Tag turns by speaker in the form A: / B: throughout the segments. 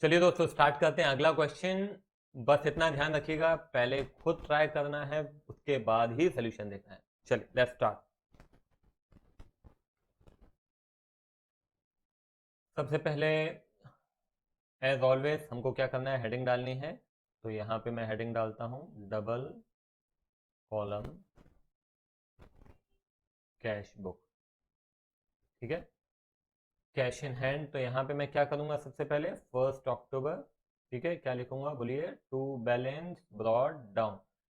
A: चलिए दोस्तों स्टार्ट करते हैं अगला क्वेश्चन। बस इतना ध्यान रखिएगा, पहले खुद ट्राई करना है, उसके बाद ही सोल्यूशन देखना है। चलिए लेट्स स्टार्ट। सबसे पहले एज ऑलवेज हमको क्या करना है, हेडिंग डालनी है। तो यहाँ पे मैं हेडिंग डालता हूँ डबल कॉलम कैश बुक। ठीक है, कैश इन हैंड। तो यहाँ पे मैं क्या करूँगा, सबसे पहले 1 अक्टूबर। ठीक है, क्या लिखूंगा बोलिए, to balance brought down.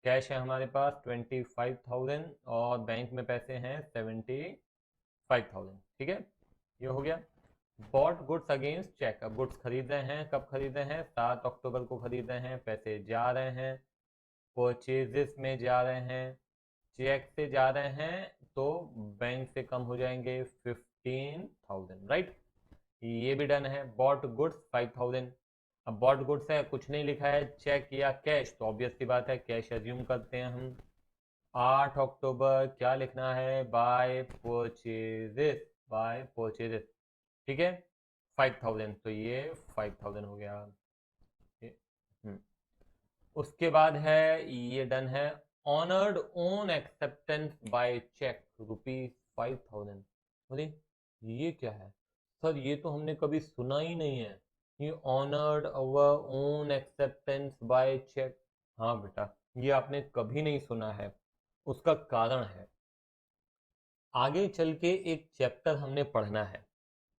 A: Cash है हमारे पास 25,000 और बैंक में पैसे हैं 75,000। ठीक है, ये हो गया। Bought goods against cheque. अब गुड्स खरीद रहे हैं, कब खरीद रहे हैं, 7 अक्टूबर को खरीद रहे हैं, पैसे जा रहे हैं, परचेजेस में जा रहे हैं, चेक से जा रहे हैं, तो बैंक से कम हो जाएंगे 15,000। राइट, ये भी डन है। Bought goods 5,000। अब बॉट गुड्स है, कुछ नहीं लिखा है, चेक या कैश, तो ऑब्वियस सी बात है कैश एज्यूम करते हैं हम। 8 अक्टूबर क्या लिखना है, बाय परचेजेस, बाय परचेजेस। ठीक है, 5,000, तो ये 5,000 हो गया। ये, हम्म। उसके बाद है, ये डन है। Honoured own acceptance by cheque ₹5,000। बोलिए ये क्या है सर, ये तो हमने कभी सुना ही नहीं है, ये honoured our own acceptance by cheque. हाँ बेटा, ये आपने कभी नहीं सुना है, उसका कारण है, आगे चल के एक चैप्टर हमने पढ़ना है।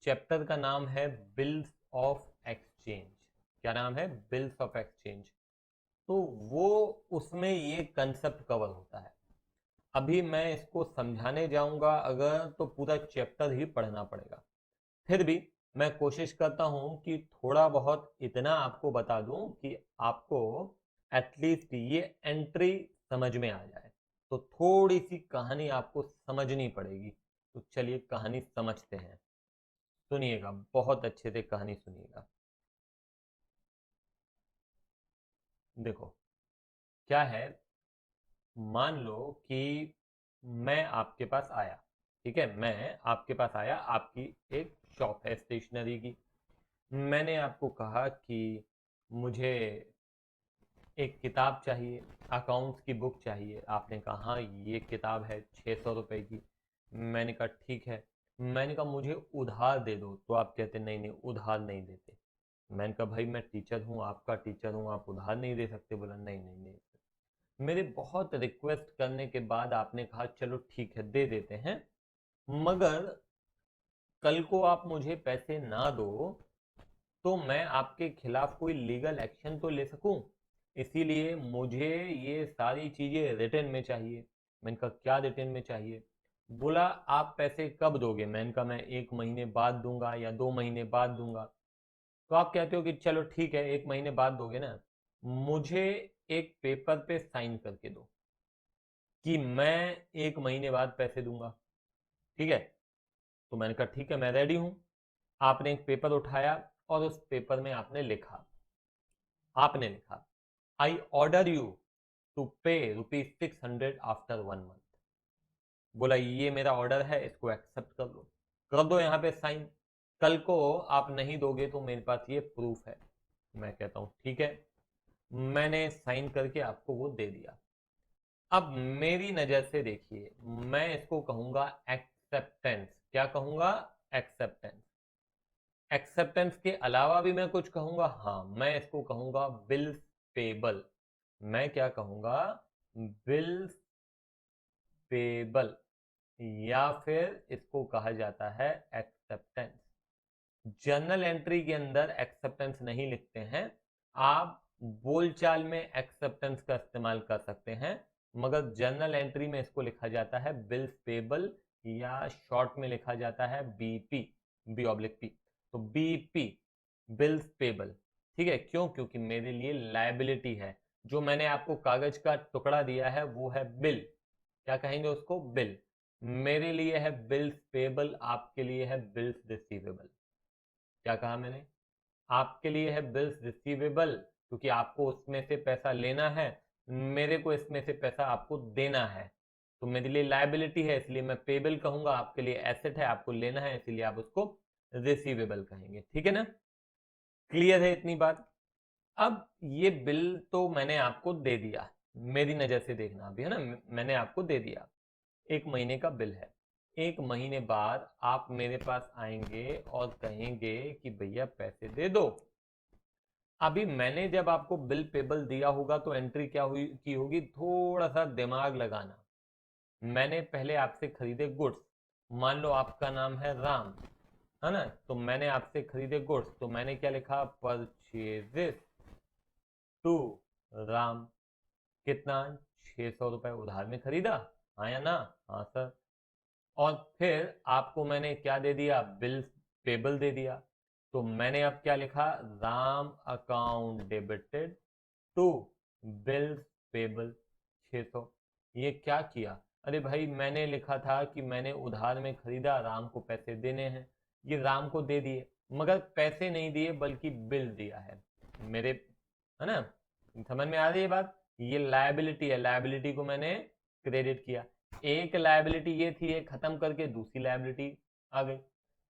A: चैप्टर का नाम है बिल्स ऑफ एक्सचेंज। क्या नाम है, बिल्स ऑफ एक्सचेंज। तो वो, उसमें ये कंसेप्ट कवर होता है। अभी मैं इसको समझाने जाऊंगा अगर, तो पूरा चैप्टर ही पढ़ना पड़ेगा। फिर भी मैं कोशिश करता हूं कि थोड़ा बहुत इतना आपको बता दूं कि आपको एटलीस्ट ये एंट्री समझ में आ जाए। तो थोड़ी सी कहानी आपको समझनी पड़ेगी। तो चलिए कहानी समझते हैं, सुनिएगा, बहुत अच्छे से कहानी सुनिएगा। देखो क्या है, मान लो कि मैं आपके पास आया। ठीक है, मैं आपके पास आया, आपकी एक शॉप है स्टेशनरी की। मैंने आपको कहा कि मुझे एक किताब चाहिए, अकाउंट्स की बुक चाहिए। आपने कहा हाँ ये किताब है 600 रुपए की। मैंने कहा ठीक है। मैंने कहा मुझे उधार दे दो, तो आप कहते नहीं नहीं उधार नहीं देते। मैंने कहा भाई मैं टीचर हूँ, आपका टीचर हूँ, आप उधार नहीं दे सकते। बोला नहीं नहीं नहीं। मेरे बहुत रिक्वेस्ट करने के बाद आपने कहा चलो ठीक है दे देते हैं, मगर कल को आप मुझे पैसे ना दो तो मैं आपके खिलाफ कोई लीगल एक्शन तो ले सकूं, इसीलिए मुझे ये सारी चीजें रिटर्न में चाहिए। मैंने कहा क्या रिटर्न में चाहिए। बोला आप पैसे कब दोगे। मैंने कहा मैं 1 महीने बाद दूंगा या 2 महीने बाद दूंगा। तो आप कहते हो कि चलो ठीक है 1 महीने बाद दोगे ना, मुझे एक पेपर पे साइन करके दो कि मैं 1 महीने बाद पैसे दूंगा। ठीक है, तो मैंने कहा ठीक है मैं रेडी हूं। आपने एक पेपर उठाया और उस पेपर में आपने लिखा, आपने लिखा आई ऑर्डर यू टू पे ₹600 आफ्टर 1 मंथ। बोला ये मेरा ऑर्डर है, इसको एक्सेप्ट कर लो, कर दो यहाँ पे साइन। कल को आप नहीं दोगे तो मेरे पास ये प्रूफ है। मैं कहता हूँ ठीक है, मैंने साइन करके आपको वो दे दिया। अब मेरी नजर से देखिए, मैं इसको कहूंगा एक्सेप्टेंस। क्या कहूंगा, एक्सेप्टेंस। एक्सेप्टेंस के अलावा भी मैं कुछ कहूंगा, हाँ मैं इसको कहूंगा बिल्स पेबल। मैं क्या कहूंगा, बिल्स पेबल, या फिर इसको कहा जाता है एक्सेप्टेंस। जर्नल एंट्री के अंदर एक्सेप्टेंस नहीं लिखते हैं, आप बोलचाल में एक्सेप्टेंस का इस्तेमाल कर सकते हैं, मगर जर्नल एंट्री में इसको लिखा जाता है बिल्स पेबल, या शॉर्ट में लिखा जाता है बीपी, बी ऑब्लिक पी। तो बीपी, बिल्स पेबल। ठीक है, क्यों, क्योंकि मेरे लिए लायबिलिटी है। जो मैंने आपको कागज का टुकड़ा दिया है वो है बिल, क्या कहेंगे उसको, बिल। मेरे लिए है बिल्स पेबल, आपके लिए है बिल्स रिसीवेबल। क्या कहा मैंने, आपके लिए है बिल्स रिसीवेबल क्योंकि आपको उसमें से पैसा लेना है, मेरे को इसमें से पैसा आपको देना है। तो मेरे लिए लायबिलिटी है इसलिए मैं पेबल कहूंगा, आपके लिए एसेट है आपको लेना है इसीलिए आप उसको रिसीवेबल कहेंगे। ठीक है ना। क्लियर है इतनी बात? अब ये बिल तो मैंने आपको दे दिया, मेरी नजर से देखना अभी, है ना, मैंने आपको दे दिया, 1 महीने का बिल है। 1 महीने बाद आप मेरे पास आएंगे और कहेंगे कि भैया पैसे दे दो। अभी मैंने जब आपको बिल पेबल दिया होगा तो एंट्री क्या हुई की होगी, थोड़ा सा दिमाग लगाना। मैंने पहले आपसे खरीदे गुड्स, मान लो आपका नाम है राम, है ना, तो मैंने आपसे खरीदे गुड्स, तो मैंने क्या लिखा, परचेजेस टू राम। कितना, 600 रुपए उधार में खरीदा, हाँ या ना? हाँ सर। और फिर आपको मैंने क्या दे दिया, बिल पेबल दे दिया। तो मैंने अब क्या लिखा, Ram account debited to bills payable 600। ये क्या किया, अरे भाई मैंने लिखा था कि मैंने उधार में खरीदा, राम को पैसे देने हैं, ये राम को दे दिए, मगर पैसे नहीं दिए बल्कि बिल दिया है मेरे, है ना, समझ में आ रही है बात? ये लायबिलिटी है, लायबिलिटी को मैंने क्रेडिट किया। एक लायबिलिटी ये थी, ये खत्म करके दूसरी लायबिलिटी आ गई।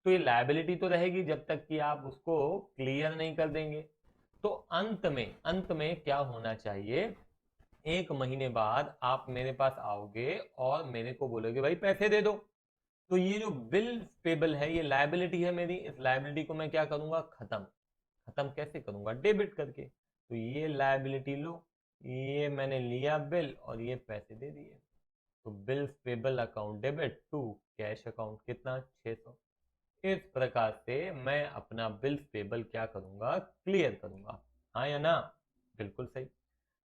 A: तो ये लायबिलिटी तो रहेगी जब तक कि आप उसको क्लियर नहीं कर देंगे। तो अंत में क्या होना चाहिए, 1 महीने बाद आप मेरे पास आओगे और मेरे को बोलोगे भाई पैसे दे दो। तो ये जो बिल पेबल है ये लायबिलिटी है मेरी, इस लायबिलिटी को मैं क्या करूंगा, खत्म। खत्म कैसे करूंगा, डेबिट करके। तो ये लायबिलिटी लो, ये मैंने लिया बिल और ये पैसे दे दिए। तो bills payable account debit to cash account, कितना, 600। इस प्रकार से मैं अपना बिल्स पेबल क्या करूंगा, क्लियर करूंगा, हाँ या ना? बिल्कुल सही।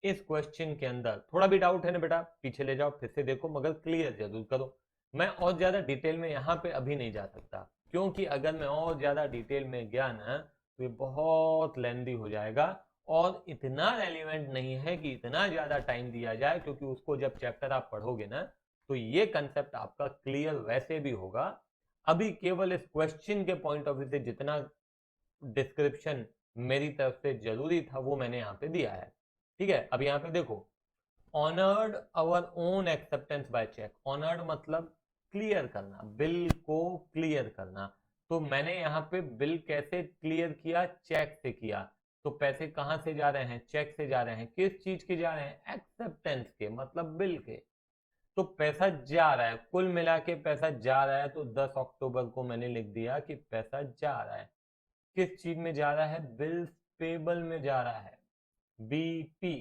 A: इस क्वेश्चन के अंदर थोड़ा भी डाउट है ना बेटा, पीछे ले जाओ फिर से देखो, मगर क्लियर जरूर करो। मैं और ज्यादा डिटेल में यहाँ पे अभी नहीं जा सकता, क्योंकि अगर मैं और ज्यादा डिटेल में गया ना तो ये बहुत लेंदी हो जाएगा और इतना रेलिवेंट नहीं है कि इतना ज्यादा टाइम दिया जाए, क्योंकि उसको जब चैप्टर आप पढ़ोगे ना तो ये कंसेप्ट आपका क्लियर वैसे भी होगा। अभी केवल इस क्वेश्चन के पॉइंट ऑफ व्यू से जितना डिस्क्रिप्शन मेरी तरफ से जरूरी था वो मैंने यहाँ पे दिया है। ठीक है, अब यहाँ पे देखो, honoured our own acceptance by cheque. Honoured मतलब क्लियर करना, बिल को क्लियर करना। तो मैंने यहाँ पे बिल कैसे क्लियर किया, चेक से किया। तो पैसे कहाँ से जा रहे हैं, चेक से जा रहे हैं। किस चीज के जा रहे हैं, एक्सेप्टेंस के, मतलब बिल के। तो पैसा जा रहा है, कुल मिला के पैसा जा रहा है, तो 10 अक्टूबर को मैंने लिख दिया कि पैसा जा रहा है। किस चीज में जा रहा है, बिल्स पेबल में जा रहा है, बीपी।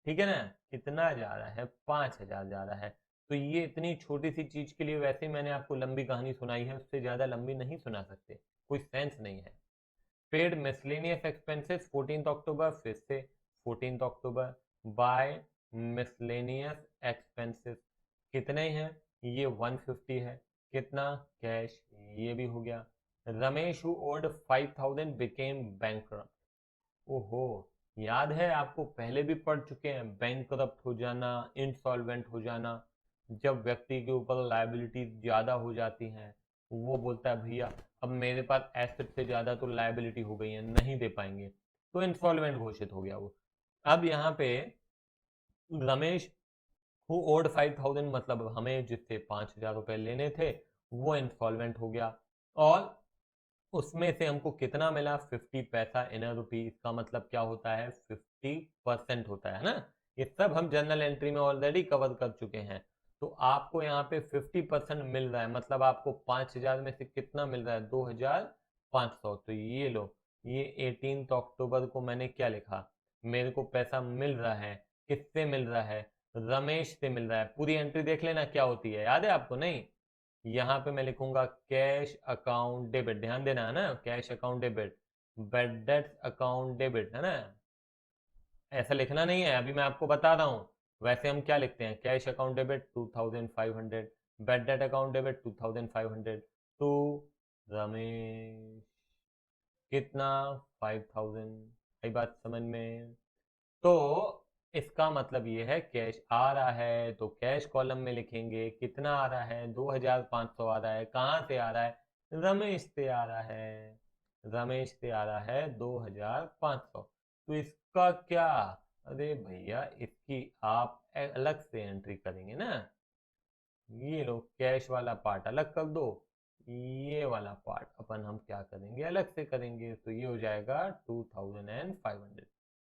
A: ठीक है ना, कितना जा रहा है, 5,000 जा रहा है। तो ये इतनी छोटी सी चीज के लिए वैसे ही मैंने आपको लंबी कहानी सुनाई है, उससे ज्यादा लंबी नहीं सुना सकते, कोई सेंस नहीं है। पेड मिसलेनियस एक्सपेंसेस 14 अक्टूबर, फिर से 14 अक्टूबर, बाय मिसलेनियस एक्सपेंसेस कितने हैं, ये 150 है। कितना, कैश, ये भी हो गया। Ramesh who owed 5,000 became bankrupt. ओहो, याद है आपको, पहले भी पढ़ चुके हैं, बैंकरप्ट हो जाना, इंसॉल्वेंट हो जाना। जब व्यक्ति के ऊपर लायबिलिटी ज्यादा हो जाती हैं, वो बोलता है भैया अब मेरे पास एसेट से ज्यादा तो लायबिलिटी हो गई है, नहीं दे पाएंगे, तो इंसॉल्वेंट घोषित हो गया वो। अब यहाँ पे रमेश हु ओड 5,000 मतलब हमें जिससे 5,000 रुपए लेने थे, वो इंसॉल्वेंट हो गया। और उसमें से हमको कितना मिला, 50 पैसा इन रुपी। इसका मतलब क्या होता है, 50% होता है ना। ये सब हम जर्नल एंट्री में ऑलरेडी कवर कर चुके हैं। तो आपको यहाँ पे 50% मिल रहा है, मतलब आपको 5,000 में से कितना मिल रहा है, 2,500। तो ये लो, ये 18 अक्टूबर को मैंने क्या लिखा, मेरे को पैसा मिल रहा है, किससे मिल रहा है, रमेश से मिल रहा है। पूरी एंट्री देख लेना क्या होती है, याद है आपको? नहीं, यहाँ पे मैं लिखूंगा कैश अकाउंट डेबिट, ध्यान देना है ना, cash account debit, bad debts account debit, है ना। ऐसा लिखना नहीं है, अभी मैं आपको बता रहा हूँ। वैसे हम क्या लिखते हैं, cash account debit 2,500, bad debt account debit 2,500 to Ramesh, कितना, 5,000। आई बात समझ में? तो इसका मतलब ये है, कैश आ रहा है तो कैश कॉलम में लिखेंगे, कितना आ रहा है, 2,500 आ रहा है। कहाँ से आ रहा है, रमेश से आ रहा है, रमेश से आ रहा है 2,500। तो इसका क्या, अरे भैया इसकी आप अलग से एंट्री करेंगे ना, ये लो कैश वाला पार्ट अलग कर दो, ये वाला पार्ट अपन हम क्या करेंगे, अलग से करेंगे। तो ये हो जाएगा 2500।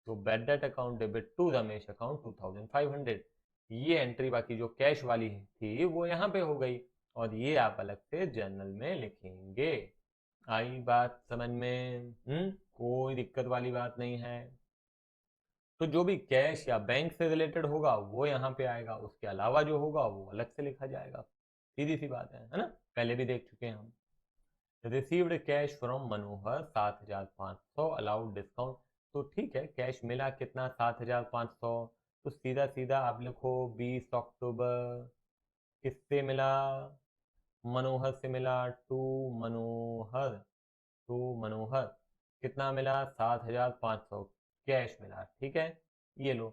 A: तो bad debt account debit to Ramesh account 2500। ये एंट्री बाकी जो कैश वाली थी वो यहाँ पे हो गई, और ये आप अलग से जर्नल में लिखेंगे। आई बात समझ में? कोई दिक्कत वाली बात नहीं है। तो जो भी कैश या बैंक से रिलेटेड होगा वो यहाँ पे आएगा, उसके अलावा जो होगा वो अलग से लिखा जाएगा। सीधी सी बात है ना? पहले भी देख चुके हैं हम। Received cash from Manohar 7500, allowed discount. तो ठीक है, कैश मिला कितना, 7500। तो सीधा सीधा आप लिखो 20 अक्टूबर। किससे मिला? मनोहर से मिला। टू मनोहर, टू मनोहर कितना मिला? 7500 कैश मिला। ठीक है, ये लो,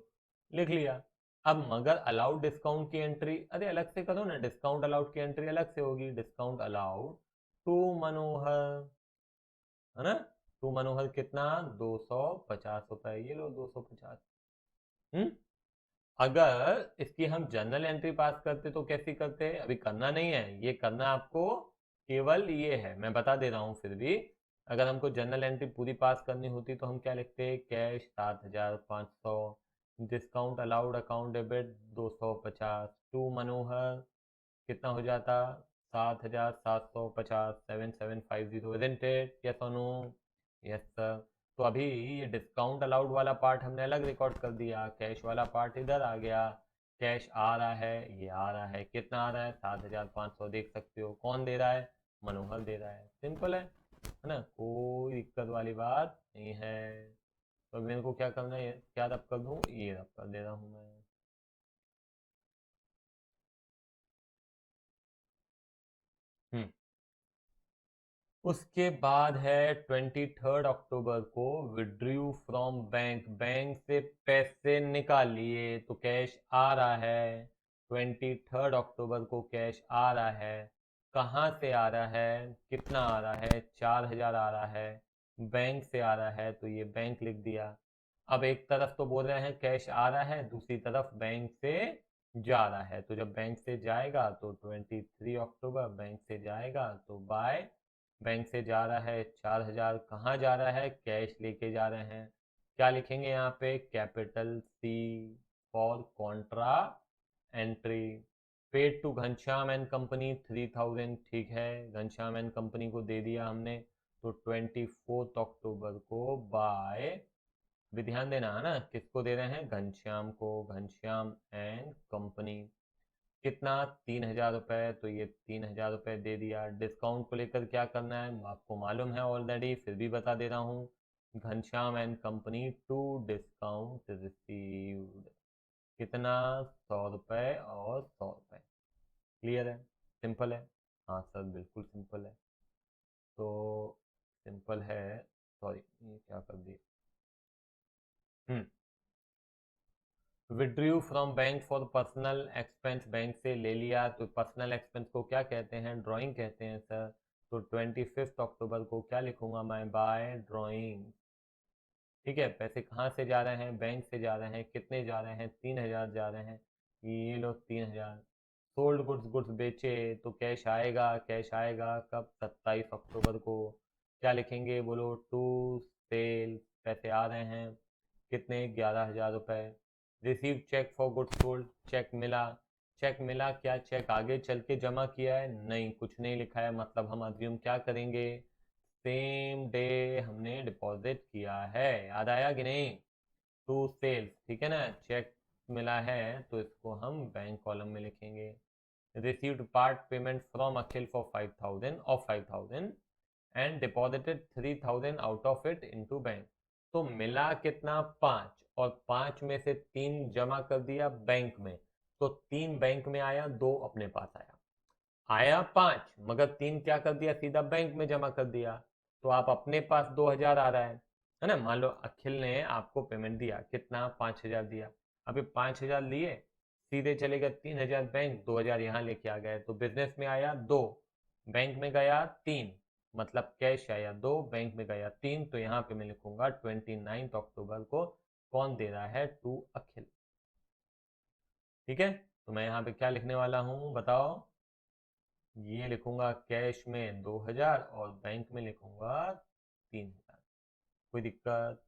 A: लिख लिया। अब मगर अलाउड डिस्काउंट की एंट्री, अरे अलग से करो ना, डिस्काउंट अलाउड की एंट्री अलग से होगी। डिस्काउंट अलाउड टू मनोहर, है ना? टू मनोहर कितना? 250 रुपए। ये लो 250। हम्म अगर इसकी हम जनरल एंट्री पास करते तो कैसी करते? अभी करना नहीं है, ये करना आपको केवल ये है, मैं बता दे रहा हूँ फिर भी। अगर हमको जनरल एंट्री पूरी पास करनी होती तो हम क्या लिखते? Cash 7500, discount allowed account debit 250, to Manohar कितना हो जाता? 7750, 7750, इजंट इट? यस और नो? Yes sir. तो अभी ये डिस्काउंट अलाउड वाला पार्ट हमने अलग रिकॉर्ड कर दिया, कैश वाला पार्ट इधर आ गया। कैश आ रहा है, ये आ रहा है, कितना आ रहा है? 7500। देख सकते हो कौन दे रहा है? मनोहर दे रहा है। सिंपल है ना? कोई दिक्कत वाली बात नहीं है। तो मेरे को क्या करना है, क्या रब कर दूँ? ये रब कर दे रहा हूँ मैं। हम्म उसके बाद है 23 अक्टूबर को विड्रू फ्रॉम बैंक, बैंक से पैसे निकाल लिए तो कैश आ रहा है। 23 अक्टूबर को कैश आ रहा है। कहाँ से आ रहा है? कितना आ रहा है? 4000 आ रहा है। बैंक से आ रहा है तो ये बैंक लिख दिया। अब एक तरफ तो बोल रहे हैं कैश आ रहा है, दूसरी तरफ बैंक से जा रहा है। तो जब बैंक से जाएगा तो 23 अक्टूबर बैंक से जाएगा तो बाय, बैंक से जा रहा है 4000, कहाँ जा रहा है? कैश लेके जा रहे हैं। क्या लिखेंगे यहाँ पे? Capital C for contra entry. Paid to Ghanshyam and company 3000। ठीक है, घनश्याम एंड कंपनी को दे दिया हमने। तो 24 अक्टूबर को बाय, भी ध्यान देना है ना, किसको दे रहे हैं? घनश्याम को, घनश्याम एंड कंपनी। कितना? 3000 रुपये। तो ये 3000 रुपये दे दिया। डिस्काउंट को लेकर क्या करना है आपको मालूम है ऑलरेडी, फिर भी बता दे रहा हूँ। Ghanshyam and company to discount received कितना? 100 रुपये और 100 रुपये। क्लियर है? सिंपल है? हाँ सर बिल्कुल सिंपल है। तो सिंपल है। सॉरी, ये क्या कर दिया। Hmm withdrew from bank for personal expense, bank से ले लिया तो पर्सनल एक्सपेंस को क्या कहते हैं? ड्राइंग कहते हैं सर। तो 25 अक्टूबर को क्या लिखूंगा मैं? By drawing. ठीक है, पैसे कहाँ से जा रहे हैं? बैंक से जा रहे हैं। कितने जा रहे हैं? 3000 जा रहे हैं। ये लो 3000। सोल्ड गुड्स, गुड्स बेचे तो कैश आएगा, कैश आएगा कब? 27 अक्टूबर को। क्या लिखेंगे बोलो? टू सेल, पैसे आ रहे हैं। कितने? 11000 रुपये। Receive cheque for goods sold, cheque मिला। चेक मिला, क्या चेक आगे चल के जमा किया है? नहीं, कुछ नहीं लिखा है, मतलब हम अज्यूम क्या करेंगे? सेम डे हमने डिपॉजिट किया है। याद आया कि नहीं? टू सेल्स, ठीक है ना? चेक मिला है तो इसको हम बैंक कॉलम में लिखेंगे। Received part payment from Akhil for 5000 and deposited 3000 out of it into bank. तो मिला कितना? 5, और 5 में से 3 जमा कर दिया बैंक में। तो 3 बैंक में आया, 2 अपने पास आया। आया 5 मगर 3 क्या कर दिया? सीधा बैंक में जमा कर दिया। तो आप अपने पास 2000 आ रहा है ना? मान लो अखिल ने आपको पेमेंट दिया, कितना? 5000 दिया। अभी 5000 लिए, सीधे चले गए 3000 बैंक, 2000 यहाँ लेके आ गए। तो बिजनेस में आया 2, बैंक में गया 3, मतलब कैश आया 2, बैंक में गया 3। तो यहाँ पे मैं लिखूंगा 29 अक्टूबर को कौन दे रहा है? टू अखिल। ठीक है, तो मैं यहाँ पे क्या लिखने वाला हूँ बताओ? ये लिखूंगा कैश में 2000 और बैंक में लिखूंगा 3000। कोई दिक्कत?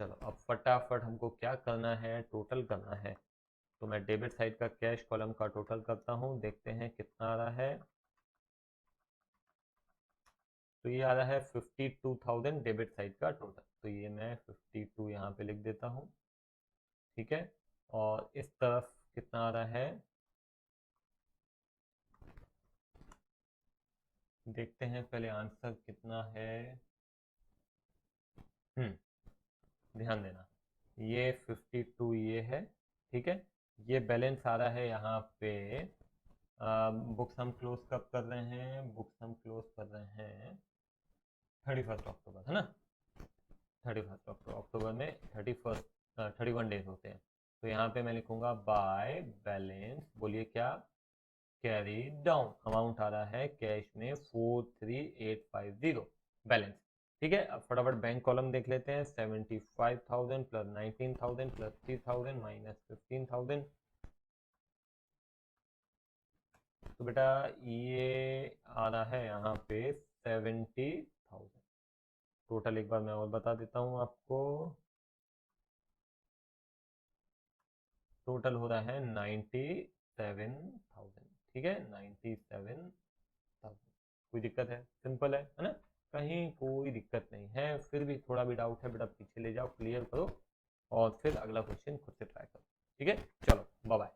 A: चलो अब फटाफट हमको क्या करना है, टोटल करना है। तो मैं डेबिट साइड का कैश कॉलम का टोटल करता हूँ, देखते हैं कितना आ रहा है। तो ये आ रहा है 52,000 डेबिट साइड का टोटल। तो ये मैं 52 यहाँ पे लिख देता हूँ, ठीक है। और इस तरफ कितना आ रहा है, देखते हैं पहले आंसर कितना है। ध्यान देना, ये 52 ये है, ठीक है। ये बैलेंस आ रहा है यहाँ पे। बुक्स हम क्लोज कब कर रहे हैं, बुक्स हम क्लोज कर रहे हैं 31 अक्टूबर, है ना। 31 अक्टूबर में 31 डेज होते हैं। तो यहाँ पे मैं लिखूंगा बाय बैलेंस, बोलिए क्या, कैरी डाउन। अमाउंट आ रहा है कैश में 43850 बैलेंस, ठीक है। अब फटाफट बैंक कॉलम देख लेते हैं। 75,000 प्लस 19,000 प्लस 3,000 माइनस 15,000। तो बेटा ये आ रहा है यहाँ पे 70,000। टोटल एक बार मैं और बता देता हूँ आपको, टोटल हो रहा है 97,000, ठीक है, 97,000। कोई दिक्कत है? सिंपल है ना, कहीं कोई दिक्कत नहीं है। फिर भी थोड़ा भी डाउट है बेटा पीछे ले जाओ, क्लियर करो और फिर अगला क्वेश्चन खुद से ट्राई करो, ठीक है। चलो बाय बाय।